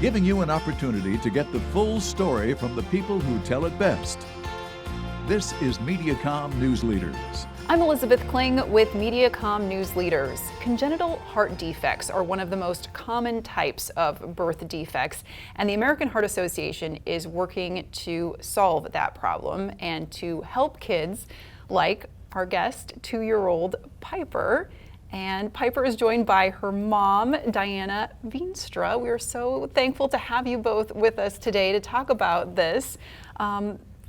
giving you an opportunity to get the full story from the people who tell it best. This is Mediacom News Leaders. I'm Elizabeth Kling with Mediacom News Leaders. Congenital heart defects are one of the most common types of birth defects, and the American Heart Association is working to solve that problem and to help kids like our guest, 2-year-old Piper. And Piper is joined by her mom, Diana Veenstra. We are so thankful to have you both with us today to talk about this.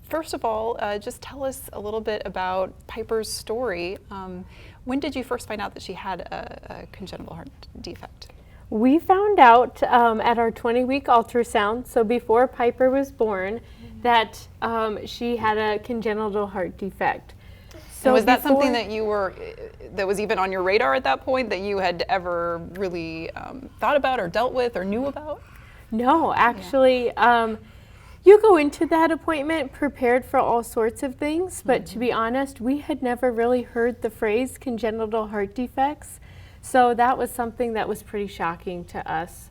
First of all, just tell us a little bit about Piper's story. When did you first find out that she had a congenital heart defect? We found out at our 20-week ultrasound, so before Piper was born, that she had a congenital heart defect. So and was that something that was even on your radar at that point, that you had ever really thought about or dealt with or knew about? No, actually, you go into that appointment prepared for all sorts of things, but to be honest, we had never really heard the phrase congenital heart defects, so that was something that was pretty shocking to us.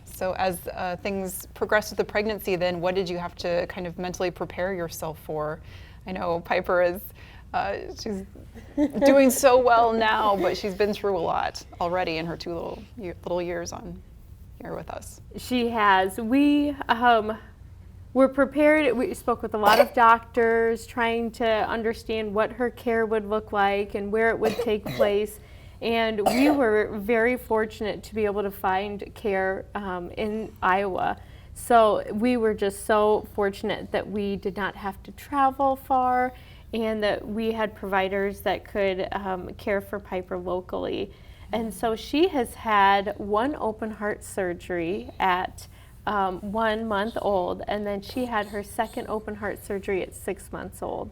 So as things progressed with the pregnancy, then what did you have to kind of mentally prepare yourself for? I know Piper is she's doing so well now, but she's been through a lot already in her 2 little years on here with us. She has. We were prepared. We spoke with a lot of doctors, trying to understand what her care would look like and where it would take place. And we were very fortunate to be able to find care in Iowa. So we were just so fortunate that we did not have to travel far, and that we had providers that could care for Piper locally. And so she has had one open heart surgery at 1 month old, and then she had her second open heart surgery at 6 months old.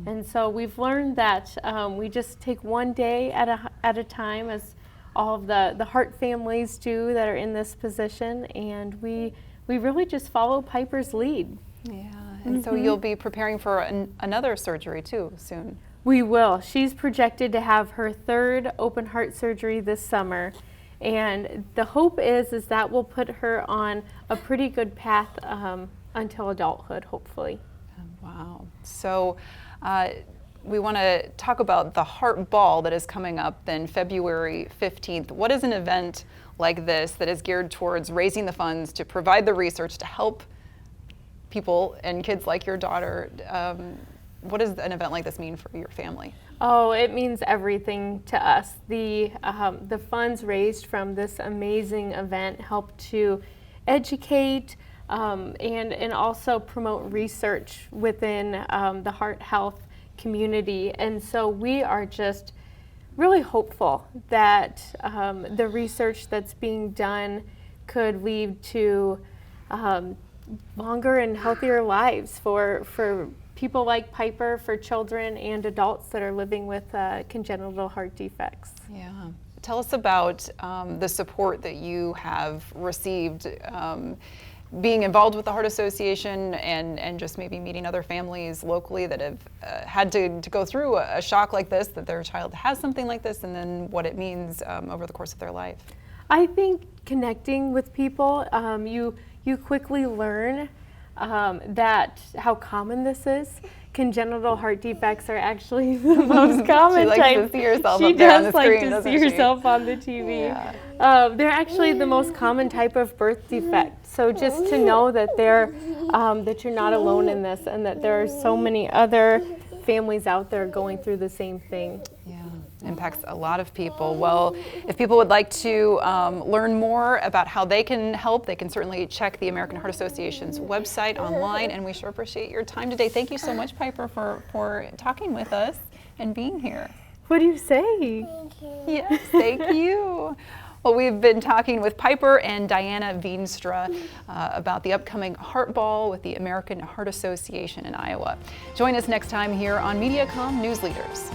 And so we've learned that we just take one day at a time, as all of the heart families do that are in this position, and we really just follow Piper's lead. Yeah, and so you'll be preparing for another surgery too soon. We will. She's projected to have her third open heart surgery this summer, and the hope is that will put her on a pretty good path until adulthood, hopefully. Wow. So we want to talk about the Heart Ball that is coming up then February 15th. What is an event like this that is geared towards raising the funds to provide the research to help people and kids like your daughter? What does an event like this mean for your family? Oh, it means everything to us. The funds raised from this amazing event help to educate and also promote research within the heart health community. And so we are just really hopeful that the research that's being done could lead to longer and healthier lives for people like Piper, for children and adults that are living with congenital heart defects. Yeah. Tell us about the support that you have received being involved with the Heart Association and just maybe meeting other families locally that have had to go through a shock like this, that their child has something like this, and then what it means over the course of their life. I think connecting with people, you quickly learn that how common this is. Congenital heart defects are actually the most common She likes type. to see herself She up there on does the like screen, to see doesn't she? herself on the TV. Yeah. They're actually the most common type of birth defect. So just to know that that you're not alone in this, and that there are so many other families out there going through the same thing. Yeah, impacts a lot of people. Well, if people would like to learn more about how they can help, they can certainly check the American Heart Association's website online, and we sure appreciate your time today. Thank you so much, Piper, for talking with us and being here. What do you say? Thank you. Yes, thank you. Well, we've been talking with Piper and Diana Veenstra about the upcoming Heart Ball with the American Heart Association in Iowa. Join us next time here on Mediacom News Leaders.